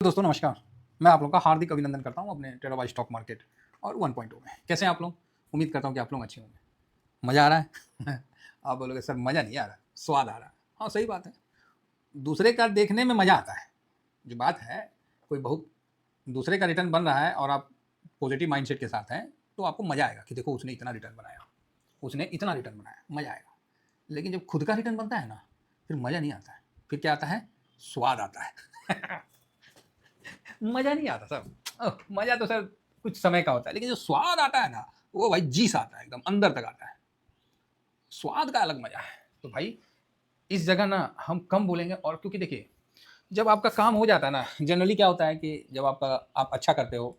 दोस्तों नमस्कार। मैं आप लोगों का हार्दिक अभिनंदन करता हूँ अपने टेराबाई स्टॉक मार्केट और 1.0 में। कैसे हैं आप लोग? उम्मीद करता हूँ कि आप लोग अच्छे होंगे। मज़ा आ रहा है? आप बोलोगे सर मज़ा नहीं आ रहा, स्वाद आ रहा है। हाँ सही बात है। दूसरे का देखने में मज़ा आता है। जो बात है, कोई बहुत दूसरे का रिटर्न बन रहा है और आप पॉजिटिव माइंडसेट के साथ हैं, तो आपको मज़ा आएगा कि देखो उसने इतना रिटर्न बनाया, उसने इतना रिटर्न बनाया, मज़ा आएगा। लेकिन जब खुद का रिटर्न बनता है ना, फिर मज़ा नहीं आता है। फिर क्या आता है? स्वाद आता है। मज़ा नहीं आता सर। मज़ा तो सर कुछ समय का होता है, लेकिन जो स्वाद आता है ना, वो भाई जी से आता है, एकदम अंदर तक आता है। स्वाद का अलग मज़ा है। तो भाई इस जगह ना हम कम बोलेंगे, और क्योंकि देखिए जब आपका काम हो जाता है ना, जनरली क्या होता है कि जब आप अच्छा करते हो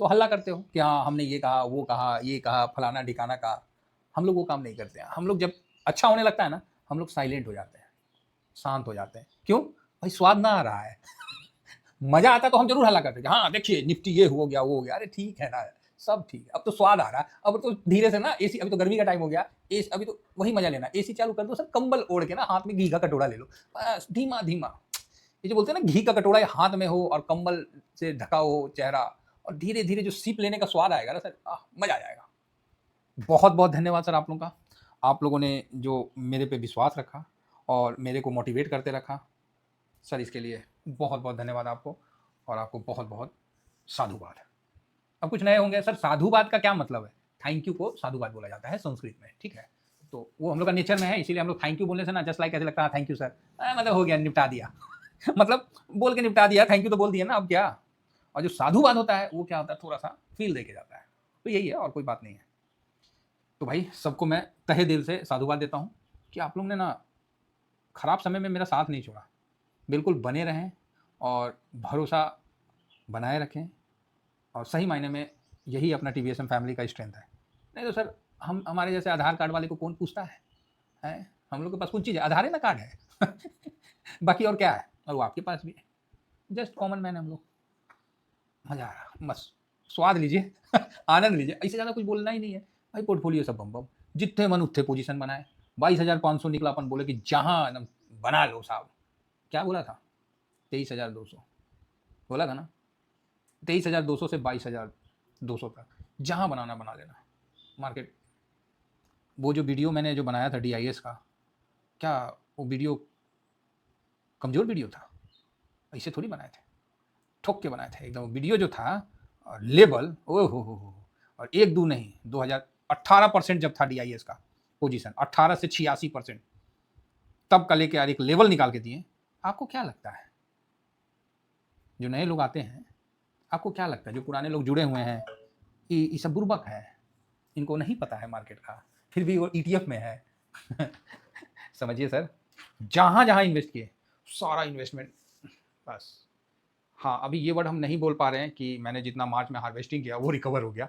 तो हल्ला करते हो कि हाँ हमने ये कहा, वो कहा, ये कहा, फलाना ढिकाना कहा। हम लोग वो काम नहीं करते हैं। हम लोग जब अच्छा होने लगता है ना, हम लोग साइलेंट हो जाते हैं, शांत हो जाते हैं। क्यों? भाई स्वाद ना आ रहा है। मजा आता तो हम जरूर हल्ला करते थे, हाँ देखिए निफ्टी ये हो गया वो हो गया। अरे ठीक है ना, सब ठीक है। अब तो स्वाद आ रहा है। अब तो धीरे से ना एसी, अभी तो गर्मी का टाइम हो गया, एसी अभी तो वही मजा लेना, एसी चालू कर दो सर, कंबल ओढ़ के ना हाथ में घी का कटोरा ले लो, बस धीमा धीमा। ये जो बोलते हैं ना घी का कटोरा हाथ में हो और कंबल से ढका हो चेहरा, और धीरे धीरे जो सिप लेने का स्वाद आएगा ना सर, मजा आ जाएगा। बहुत बहुत धन्यवाद सर आप लोगों का। आप लोगों ने जो मेरे पे विश्वास रखा और मेरे को मोटिवेट करते रखा, सर इसके लिए बहुत बहुत धन्यवाद आपको, और आपको बहुत बहुत साधुवाद। अब कुछ नए होंगे सर, साधुवाद का क्या मतलब है? थैंक यू को साधुवाद बोला जाता है संस्कृत में, ठीक है? तो वो हम लोग का नेचर में है, इसीलिए हम लोग थैंक यू बोलने से ना जस्ट लाइक ऐसे लगता है थैंक यू सर, मतलब हो गया, निपटा दिया। मतलब बोल के निपटा दिया, थैंक यू तो बोल दिया ना, अब क्या। और जो साधुवाद होता है वो क्या होता है, थोड़ा सा फील दे के जाता है। तो यही है, और कोई बात नहीं है। तो भाई सबको मैं तहे दिल से साधुवाद देता हूँ कि आप लोग ने ना खराब समय में मेरा साथ नहीं छोड़ा। बिल्कुल बने रहें और भरोसा बनाए रखें, और सही मायने में यही अपना टीवीएसएम फैमिली का स्ट्रेंथ है। नहीं तो सर हम हमारे जैसे आधार कार्ड वाले को कौन पूछता है, हैं? हम लोग के पास कौन चीज़ है? आधार है ना, कार्ड है। बाकी और क्या है? और वो आपके पास भी है। जस्ट कॉमन मैन हम लोग। मज़ा आ रहा, बस स्वाद लीजिए। आनंद लीजिए, इससे ज़्यादा कुछ बोलना ही नहीं है। भाई पोर्टफोलियो सब बम बम, जितने मन उतने पोजीशन बनाए। 22,500 निकला, अपन बोले कि जहाँ एकदम बना लो साहब। क्या बोला था? 23,200 बोला था ना। 23,200 से 22,200 तक जहाँ बनाना बना लेना मार्केट। वो जो वीडियो मैंने जो बनाया था DIS का, क्या वो वीडियो कमज़ोर वीडियो था? ऐसे थोड़ी बनाए थे, ठोक के बनाए थे एकदम। वीडियो जो था और लेवल, ओ हो, और एक दो नहीं, 2018% जब था DIS का पोजीशन, 18 से 86%, तब का लेके यार एक लेवल निकाल के दिए। आपको क्या लगता है जो नए लोग आते हैं, आपको क्या लगता है जो पुराने लोग जुड़े हुए हैं कि ये सब बुर्बक है, इनको नहीं पता है मार्केट का, फिर भी वो ETF में है? समझिए सर, जहां जहां इन्वेस्ट किए सारा इन्वेस्टमेंट बस। हाँ अभी ये वर्ड हम नहीं बोल पा रहे हैं कि मैंने जितना मार्च में हार्वेस्टिंग किया वो रिकवर हो गया।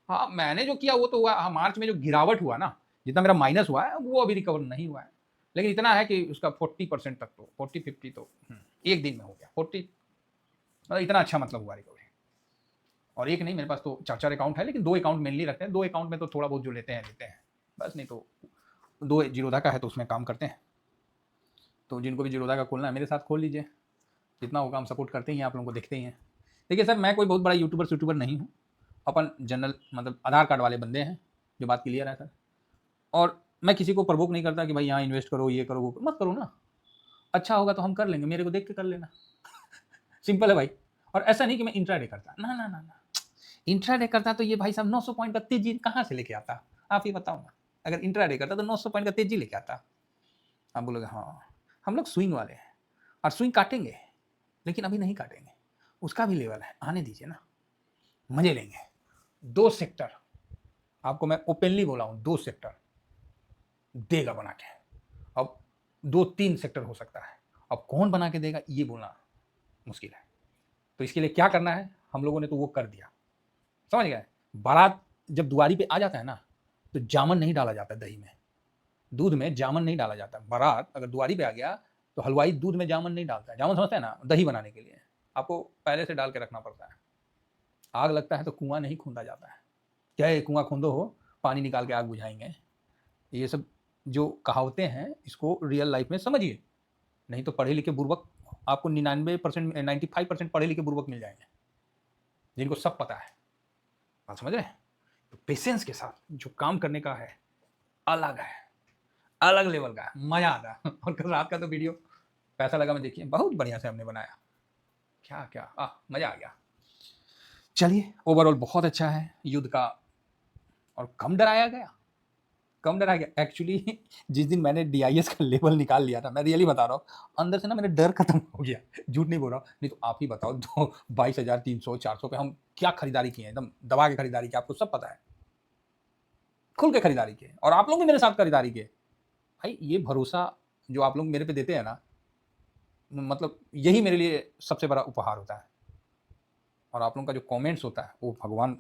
हाँ मैंने जो किया वो तो हुआ। हाँ मार्च में जो गिरावट हुआ ना, जितना मेरा माइनस हुआ है वो अभी रिकवर नहीं हुआ है, लेकिन इतना है कि उसका 40% तक तो 40-50 तो एक दिन में हो गया। 40 मतलब इतना अच्छा मतलब हुआ रिकवरी। और एक नहीं, मेरे पास तो 4-4 अकाउंट है, लेकिन 2 अकाउंट मेनली रखते हैं। 2 अकाउंट में तो थोड़ा बहुत जो लेते हैं लेते हैं बस, नहीं तो 2 जीरोधा का है तो उसमें काम करते हैं। तो जिनको भी जीरोधा का खोलना है मेरे साथ खोल लीजिए, जितना होगा हम सपोर्ट करते ही हैं, आप लोगों को देखते ही हैं। देखिए सर मैं कोई बहुत बड़ा यूट्यूबर नहीं हूँ, अपन जनरल मतलब आधार कार्ड वाले बंदे हैं, जो बात क्लियर है सर। और मैं किसी को प्रवोक नहीं करता कि भाई यहाँ इन्वेस्ट करो, ये करो, वो करो। मत करो ना, अच्छा होगा तो हम कर लेंगे, मेरे को देख के कर लेना। सिंपल है भाई। और ऐसा नहीं कि मैं इंट्राडे करता, ना ना ना ना। इंट्राडे करता तो ये भाई साहब 900 पॉइंट का तेजी कहाँ से लेके आता? आप ही बताओ ना। अगर इंट्राडे करता तो 900 पॉइंट का तेजी लेके आता। आप बोलोगे हाँ हम लोग स्विंग वाले हैं, और स्विंग काटेंगे, लेकिन अभी नहीं काटेंगे, उसका भी लेवल है, आने दीजिए ना, मजे लेंगे। 2 सेक्टर आपको मैं ओपनली बोला हूँ, 2 सेक्टर देगा बना के। अब 2-3 सेक्टर हो सकता है, अब कौन बना के देगा ये बोलना मुश्किल है। तो इसके लिए क्या करना है, हम लोगों ने तो वो कर दिया, समझ गए? बारात जब दुआरी पे आ जाता है ना, तो जामन नहीं डाला जाता दही में, दूध में जामन नहीं डाला जाता। बारात अगर दुआरी पे आ गया तो हलवाई दूध में जामन नहीं डालता है। जामन समझते हैं ना, दही बनाने के लिए आपको पहले से डाल के रखना पड़ता है। आग लगता है तो कुआं नहीं खूंदा जाता है, क्या है कुआं खूंदो हो, पानी निकाल के आग बुझाएंगे। ये सब जो कहावतें हैं इसको रियल लाइफ में समझिए, नहीं तो पढ़े लिखे बुर्बक आपको 99% 95% पढ़े लिखे बुर्बक मिल जाएंगे जिनको सब पता है। बात समझ रहे हैं? तो पेशेंस के साथ जो काम करने का है अलग है, अलग लेवल का है, मजा आता है। और कल रात का तो वीडियो पैसा लगा में देखिए, बहुत बढ़िया से हमने बनाया, क्या क्या मजा आ गया। चलिए ओवरऑल बहुत अच्छा है युद्ध का, और कम डराया गया, कम डरा गया। एक्चुअली जिस दिन मैंने DIS का लेवल निकाल लिया था, मैं रियली बता रहा हूँ, अंदर से ना मेरा डर खत्म हो गया, झूठ नहीं बोल रहा हूँ। नहीं तो आप ही बताओ, 22,300 400 पे हम क्या खरीदारी किए, एकदम दबा के खरीदारी की, आपको सब पता है, खुल के खरीदारी की, और आप लोग भी मेरे साथ खरीदारी किए। भाई ये भरोसा जो आप लोग मेरे पे देते हैं ना, मतलब यही मेरे लिए सबसे बड़ा उपहार होता है। और आप लोगों का जो कमेंट्स होता है वो भगवान।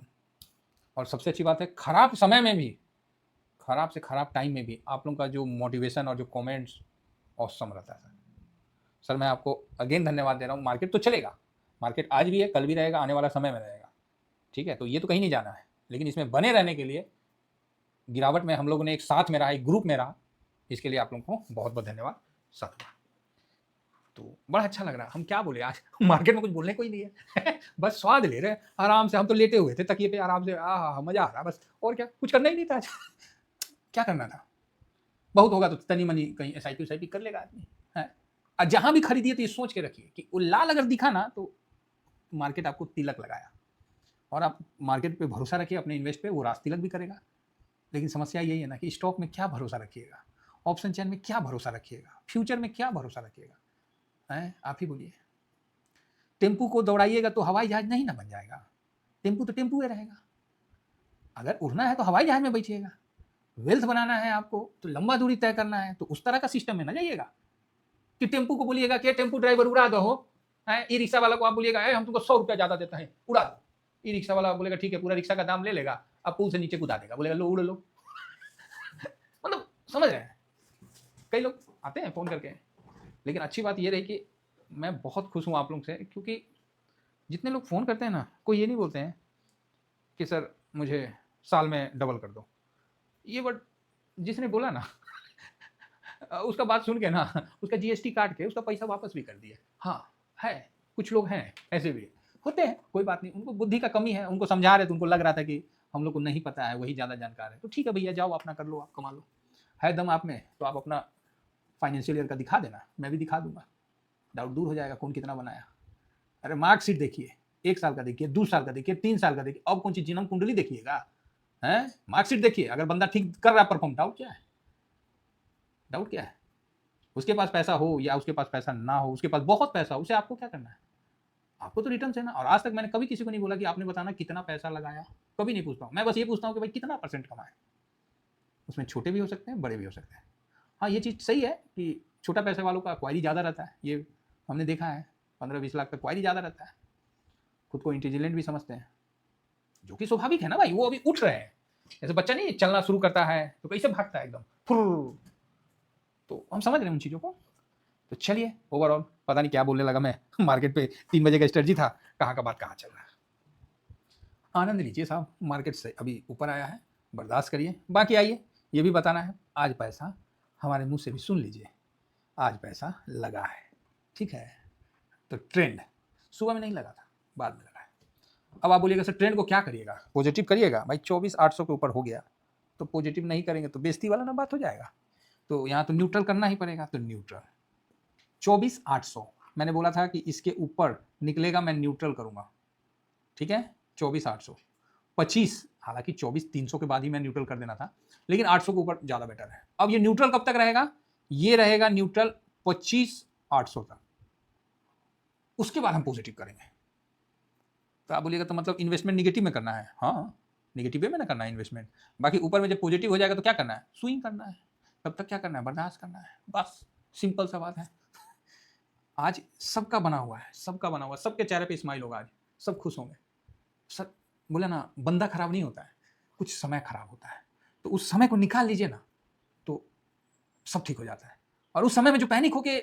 और सबसे अच्छी बात है, खराब समय में भी, खराब से खराब टाइम में भी आप लोगों का जो मोटिवेशन और जो कमेंट्स औसम रहता है सर। मैं आपको अगेन धन्यवाद दे रहा हूँ। मार्केट तो चलेगा, मार्केट आज भी है, कल भी रहेगा, आने वाला समय में रहेगा, ठीक है, तो ये तो कहीं नहीं जाना है। लेकिन इसमें बने रहने के लिए, गिरावट में हम लोगों ने एक साथ में रहा, एक ग्रुप में रहा, इसके लिए आप लोगों को बहुत बहुत धन्यवाद सर। तो बड़ा अच्छा लग रहा है। हम क्या बोले आज, मार्केट में कुछ बोलने को ही नहीं है। बस स्वाद ले रहे हैं आराम से। हम तो लेटे हुए थे तकिए पे आराम से, मजा आ रहा बस, और क्या, कुछ करना ही नहीं था आज। क्या करना था, बहुत होगा तो तनी मनी कहीं SIP कर लेगा आदमी है। और जहां भी खरीदिए तो ये सोच के रखिए कि वो लाल अगर दिखा ना तो मार्केट आपको तिलक लगाया, और आप मार्केट पे भरोसा रखिए अपने इन्वेस्ट पे, वो रास तिलक भी करेगा। लेकिन समस्या यही है ना कि स्टॉक में क्या भरोसा रखिएगा, ऑप्शन चेन में क्या भरोसा रखिएगा, फ्यूचर में क्या भरोसा रखिएगा, है आप ही बोलिए। टेम्पू को दौड़ाइएगा तो हवाई जहाज नहीं ना बन जाएगा, टेम्पू तो टेम्पू ही रहेगा। अगर उड़ना है तो हवाई जहाज में बैठिएगा, वेल्थ बनाना है आपको तो लंबा दूरी तय करना है तो उस तरह का सिस्टम में ना जाइएगा कि टेम्पू को बोलिएगा कि टेम्पू ड्राइवर उड़ा दो, है ई रिक्शा वाला को आप बोलिएगा हम तुमको 100 रुपया ज्यादा देते हैं उड़ा दो, ई रिक्शा वाला बोलेगा ठीक है, पूरा रिक्शा का दाम ले लेगा, अब पुल से नीचे कूदा देगा, बोलेगा लो उड़ लो। मतलब समझ रहे हैं, कई लोग आते हैं फोन करके। लेकिन अच्छी बात ये रही कि मैं बहुत खुश हूँ आप लोग से, क्योंकि जितने लोग फ़ोन करते हैं ना, कोई ये नहीं बोलते हैं कि सर मुझे साल में डबल कर दो। ये वर्ड जिसने बोला ना, उसका बात सुन के ना, उसका GST काट के उसका पैसा वापस भी कर दिया। हाँ है, कुछ लोग हैं ऐसे भी होते हैं, कोई बात नहीं, उनको बुद्धि का कमी है, उनको समझा रहे तो उनको लग रहा था कि हम लोग को नहीं पता है, वही ज़्यादा जानकार है, तो ठीक है भैया जाओ अपना कर लो, आप कमा लो, है दम आप में तो आप अपना फाइनेंशियल ईयर का दिखा देना, मैं भी दिखा दूंगा, डाउट दूर हो जाएगा कौन कितना बनाया। अरे मार्कशीट देखिए, 1 साल का देखिए, 2 साल का देखिए, 3 साल का देखिए, अब कौन सी जन्म कुंडली देखिएगा, है मार्कशीट देखिए, अगर बंदा ठीक कर रहा है परफॉर्म, डाउट क्या है, डाउट क्या है। उसके पास पैसा हो या उसके पास पैसा ना हो, उसके पास बहुत पैसा हो, उसे आपको क्या करना है, आपको तो रिटर्न है ना। और आज तक मैंने कभी किसी को नहीं बोला कि आपने बताना कितना पैसा लगाया, कभी नहीं पूछता हूँ मैं, बस ये पूछता हूँ कि भाई कितना % कमाए। उसमें छोटे भी हो सकते हैं, बड़े भी हो सकते हैं। हाँ ये चीज़ सही है कि छोटा पैसे वालों का क्वायरी ज़्यादा रहता है, ये हमने देखा है, 15-20 लाख तक क्वायरी ज़्यादा रहता है, खुद को इंटेलिजेंट भी समझते हैं, जो कि स्वाभाविक है ना भाई, वो अभी उठ रहे हैं। जैसे बच्चा नहीं चलना शुरू करता है तो कैसे भागता है एकदम फुर, तो हम समझ रहे हैं उन चीज़ों को। तो चलिए ओवरऑल पता नहीं क्या बोलने लगा मैं, मार्केट पे 3 बजे का स्ट्रेटजी था, कहाँ का बात कहाँ चल रहा है। आनंद लीजिए साहब, मार्केट से अभी ऊपर आया है, बर्दाश्त करिए। बाकी आइए ये भी बताना है, आज पैसा हमारे मुंह से भी सुन लीजिए, आज पैसा लगा है, ठीक है। तो ट्रेंड सुबह में नहीं लगा था, बाद में लगा है। अब आप बोलिएगा सर ट्रेंड को क्या करिएगा, पॉजिटिव करिएगा। भाई 24,800 के ऊपर हो गया तो पॉजिटिव नहीं करेंगे तो बेइज्जती वाला ना बात हो जाएगा, तो यहाँ तो न्यूट्रल करना ही पड़ेगा। तो न्यूट्रल 24,800 मैंने बोला था कि इसके ऊपर निकलेगा मैं न्यूट्रल करूंगा, ठीक है। 24,800 25, हालांकि 24,300 के बाद ही मैं न्यूट्रल कर देना था, लेकिन 800 के ऊपर ज़्यादा बेटर है। अब ये न्यूट्रल कब तक रहेगा, ये रहेगा न्यूट्रल 25,800 तक, उसके बाद हम पॉजिटिव करेंगे। तो आप बोलिएगा तो मतलब इन्वेस्टमेंट निगेटिव में करना है, हाँ निगेटिव में ना करना है इन्वेस्टमेंट, बाकी ऊपर में जब पॉजिटिव हो जाएगा तो क्या करना है, स्विंग करना है, तब तक क्या करना है, बर्दाश्त करना है, बस सिंपल सा बात है। आज सबका बना हुआ है, सबका बना हुआ है, सबके चेहरे पे स्माइल होगा, आज सब खुश होंगे। सब बोले ना, बंदा खराब नहीं होता है, कुछ समय खराब होता है, तो उस समय को निकाल लीजिए ना तो सब ठीक हो जाता है। और उस समय में जो पैनिक होके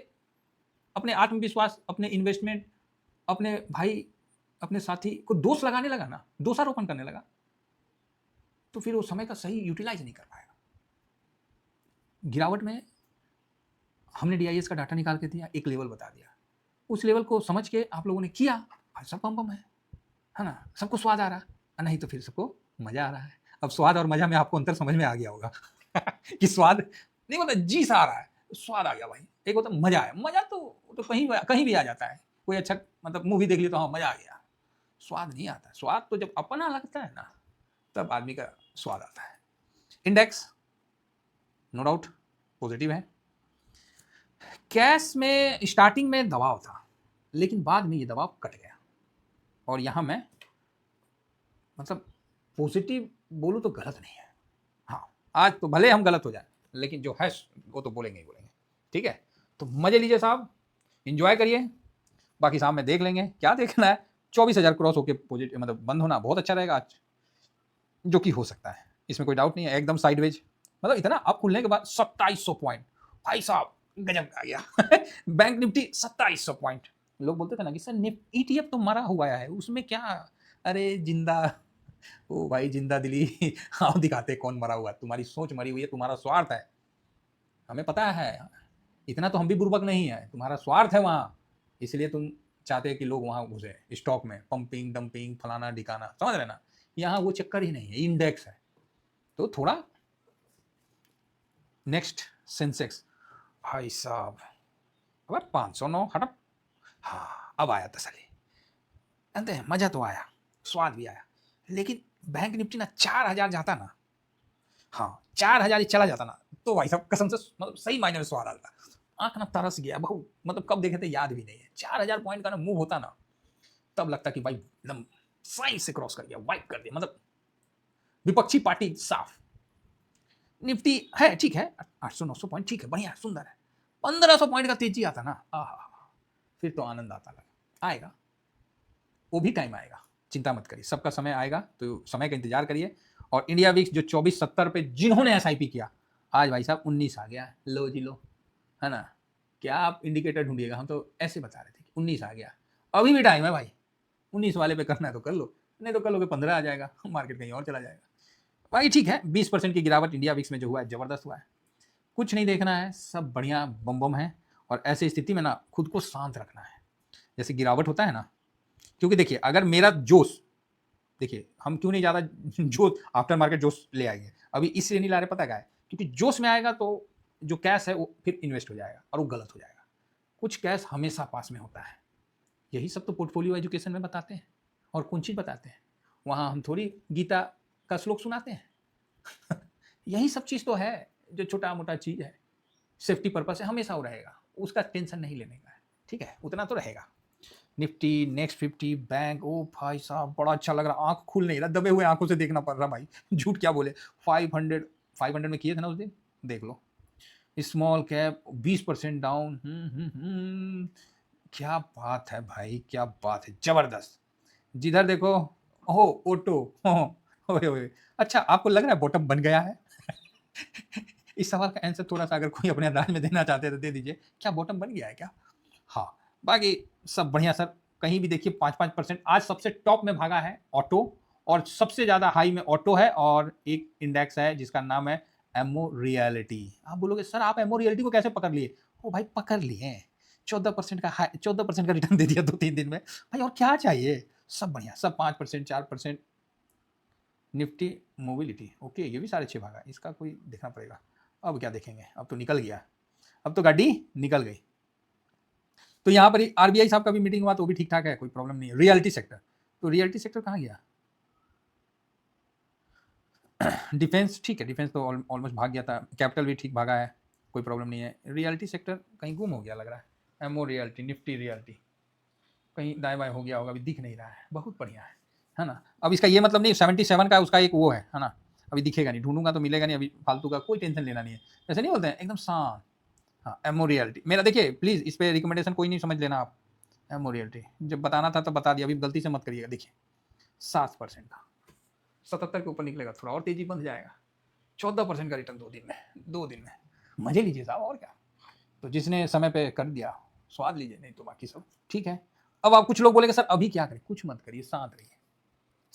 अपने आत्मविश्वास, अपने इन्वेस्टमेंट, अपने भाई, अपने साथी को दोष लगाने लगा ना, दोषारोपण करने लगा, तो फिर वो समय का सही यूटिलाइज नहीं कर पाएगा। गिरावट में हमने DIS का डाटा निकाल के दिया, एक लेवल बता दिया, उस लेवल को समझ के आप लोगों ने किया, भाई सब बम बम है ना, सबको स्वाद आ रहा, नहीं तो फिर सबको मजा आ रहा है। अब स्वाद और मजा में आपको अंतर समझ में आ गया होगा कि स्वाद नहीं होता, जी सा आ रहा है, स्वाद आ गया भाई। एक होता मजा है, मजा तो कहीं भी आ जाता है, कोई अच्छा मतलब मूवी देख ली तो हाँ मजा आ गया, स्वाद नहीं आता। स्वाद तो जब अपना लगता है ना तब आदमी का स्वाद आता है। इंडेक्स नो डाउट पॉजिटिव है। कैश में स्टार्टिंग में दबाव था, लेकिन बाद में ये दबाव कट गया, और यहां मैं मतलब पॉजिटिव बोलूं तो गलत नहीं है। हाँ, आज तो भले हम गलत हो जाए, लेकिन जो है वो तो बोलेंगे ही बोलेंगे। ठीक है, तो मजे लीजिए साहब, इंजॉय करिए, बाकी साहब में देख लेंगे क्या देखना है। 24,000 क्रॉस होके पॉजिटिव मतलब बंद होना बहुत अच्छा रहेगा आज, जो कि हो सकता है, इसमें कोई डाउट नहीं है। एकदम साइडवेज मतलब इतना अब खुलने के बाद 2700 पॉइंट, भाई साहब गजब आ गया बैंक निफ्टी 2700 पॉइंट। लोग बोलते थे ना कि सर ईटीएफ तो मरा हुआ है उसमें क्या, अरे जिंदा, ओ भाई जिंदा दिली हाँ दिखाते कौन मरा हुआ है, तुम्हारी सोच मरी हुई है, तुम्हारा स्वार्थ है, हमें पता है, इतना तो हम भी बुर्बक नहीं है, तुम्हारा स्वार्थ है वहां, इसलिए तुम चाहते हैं कि लोग वहां घुसे स्टॉक में, पंपिंग डंपिंग फलाना ढिकाना, समझ रहे ना। यहाँ वो चक्कर ही नहीं है, इंडेक्स है। तो थोड़ा नेक्स्ट सेंसेक्स, भाई साहब अब 509 हटप, हाँ अब आया तसली, जानते हैं मजा तो आया, स्वाद भी आया, लेकिन बैंक निफ्टी ना 4,000 जाता ना, हाँ 4,000 चला जाता ना, तो भाई साहब कसम से मतलब सही मायने में स्वाद आता, आंख ना तरस गया बहु, मतलब कब देखे थे याद भी नहीं है। 4,000 पॉइंट का ना मूव होता ना, तब लगता कि भाई एकदम साइड से क्रॉस कर गया, वाइप कर दिया, मतलब विपक्षी पार्टी साफ। निफ्टी है ठीक है 800-900 पॉइंट ठीक है, बढ़िया सुंदर है। 1,500 पॉइंट का तेजी आता ना, फिर तो आनंद आता लगा, आएगा वो भी टाइम आएगा, चिंता मत करिए, सबका समय आएगा, तो समय का इंतजार करिए। और इंडिया विक्स जो 2470 पे जिन्होंने एसआईपी किया, आज भाई साहब 19 आ गया, लो जी लो, है ना। क्या आप इंडिकेटर ढूंढिएगा, हम तो ऐसे बता रहे थे कि 19 आ गया, अभी भी टाइम है भाई, 19 वाले पे करना है तो कर लो, नहीं तो कर लोगे 15 आ जाएगा, मार्केट कहीं और चला जाएगा। भाई ठीक है, 20% की गिरावट इंडिया विक्स में जो हुआ है जबरदस्त हुआ है, कुछ नहीं देखना है, सब बढ़िया बम बम है। और ऐसी स्थिति में ना खुद को शांत रखना है, जैसे गिरावट होता है ना, क्योंकि देखिए अगर मेरा जोश, देखिए हम क्यों नहीं ज़्यादा जोश आफ्टर मार्केट जोश ले आएंगे, अभी इसलिए नहीं ला रहे, पता क्या है, क्योंकि जोश में आएगा तो जो कैश है वो फिर इन्वेस्ट हो जाएगा और वो गलत हो जाएगा। कुछ कैश हमेशा पास में होता है, यही सब तो पोर्टफोलियो एजुकेशन में बताते हैं, और कौन चीज़ बताते हैं वहाँ, हम थोड़ी गीता का श्लोक सुनाते हैं यही सब चीज़ तो है, जो छोटा मोटा चीज़ है, सेफ्टी पर्पज से हमेशा वो रहेगा, उसका टेंशन नहीं लेने का है, ठीक है, उतना तो रहेगा। निफ्टी नेक्स्ट 50 बैंक, ओ भाई साहब बड़ा अच्छा लग रहा, आंख खुल नहीं रहा, दबे हुए आंखों से देखना पड़ रहा भाई झूठ क्या बोले। 500 में किए थे ना उस दिन, देख लो। स्मॉल कैप 20% डाउन, क्या बात है भाई, क्या बात है, जबरदस्त। जिधर देखो ओहो ऑटो, ओए ओए, अच्छा आपको लग रहा है बॉटम बन गया है इस सवाल का आंसर थोड़ा सा अगर कोई अपने अंदाज में देना चाहते हैं तो दे दीजिए, क्या बॉटम बन गया है क्या। हाँ बाकी सब बढ़िया सर, कहीं भी देखिए 5-5%। आज सबसे टॉप में भागा है ऑटो, और सबसे ज़्यादा हाई में ऑटो है, और एक इंडेक्स है जिसका नाम है एमओ रियलिटी। आप बोलोगे सर आप एमओ रियलिटी को कैसे पकड़ लिए, ओ भाई पकड़ लिए, 14% का हाई, 14% का रिटर्न दे दिया 2-3 दिन में भाई, और क्या चाहिए, सब बढ़िया, सब 5% 4%। निफ्टी मोबिलिटी ओके, ये भी 6.5 भागा, इसका कोई देखना पड़ेगा, अब क्या देखेंगे, अब तो निकल गया, अब तो गाड़ी निकल गई। तो यहाँ पर आरबीआई साहब का भी मीटिंग हुआ तो भी ठीक ठाक है, कोई प्रॉब्लम नहीं है। रियलिटी सेक्टर, तो रियलिटी सेक्टर कहाँ गया डिफेंस ठीक है, डिफेंस तो ऑलमोस्ट भाग गया था, कैपिटल भी ठीक भागा है, कोई प्रॉब्लम नहीं है। रियलिटी सेक्टर कहीं गुम हो गया लग रहा है, एमओ रियलिटी निफ्टी रियलिटी कहीं दाएं बाएं हो गया होगा, अभी दिख नहीं रहा है, बहुत बढ़िया है ना। अब इसका ये मतलब नहीं 77 का उसका एक वो है ना, अभी दिखेगा नहीं, ढूंढूंगा तो मिलेगा नहीं, अभी फालतू का कोई टेंशन लेना नहीं है, जैसे नहीं बोलते हैं एकदम शांत। हाँ एमओ रियलिटी मेरा, देखिए प्लीज़ इस पर रिकमेंडेशन कोई नहीं समझ लेना आप, एमओ रियलिटी जब बताना था तब बता दिया, अभी गलती से मत करिएगा। देखिए 7% का 77 के ऊपर निकलेगा, थोड़ा और तेजी बंध जाएगा, 14% का रिटर्न 2 दिन में मजे लीजिए साहब, और क्या। तो जिसने समय पे कर दिया स्वाद लीजिए, नहीं तो बाकी सब ठीक है। अब आप कुछ लोग बोलेंगे सर अभी क्या करें, कुछ मत करिए, शांत रहिए।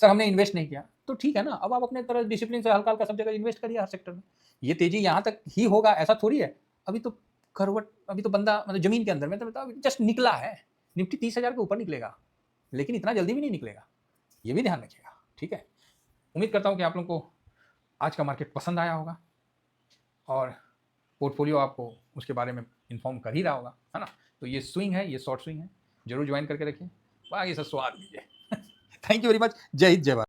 सर हमने इन्वेस्ट नहीं किया तो ठीक है ना, अब आप अपने तरह डिसिप्लिन से हल्का हल्का सब जगह इन्वेस्ट करिए हर सेक्टर में, ये तेजी यहाँ तक ही होगा ऐसा थोड़ी है। अभी तो करवट, अभी तो बंदा मतलब जमीन के अंदर में तो जस्ट निकला है, निफ्टी 30,000 के ऊपर निकलेगा, लेकिन इतना जल्दी भी नहीं निकलेगा, ये भी ध्यान रखिएगा, ठीक है। उम्मीद करता हूँ कि आप लोगों को आज का मार्केट पसंद आया होगा और पोर्टफोलियो आपको उसके बारे में इन्फॉर्म कर ही रहा होगा, है ना। तो ये स्विंग है, ये शॉर्ट स्विंग है, जरूर ज्वाइन करके रखिए, बाकी सब स्वाद लीजिए। Thank you very much. जय हिंद, जय भारत।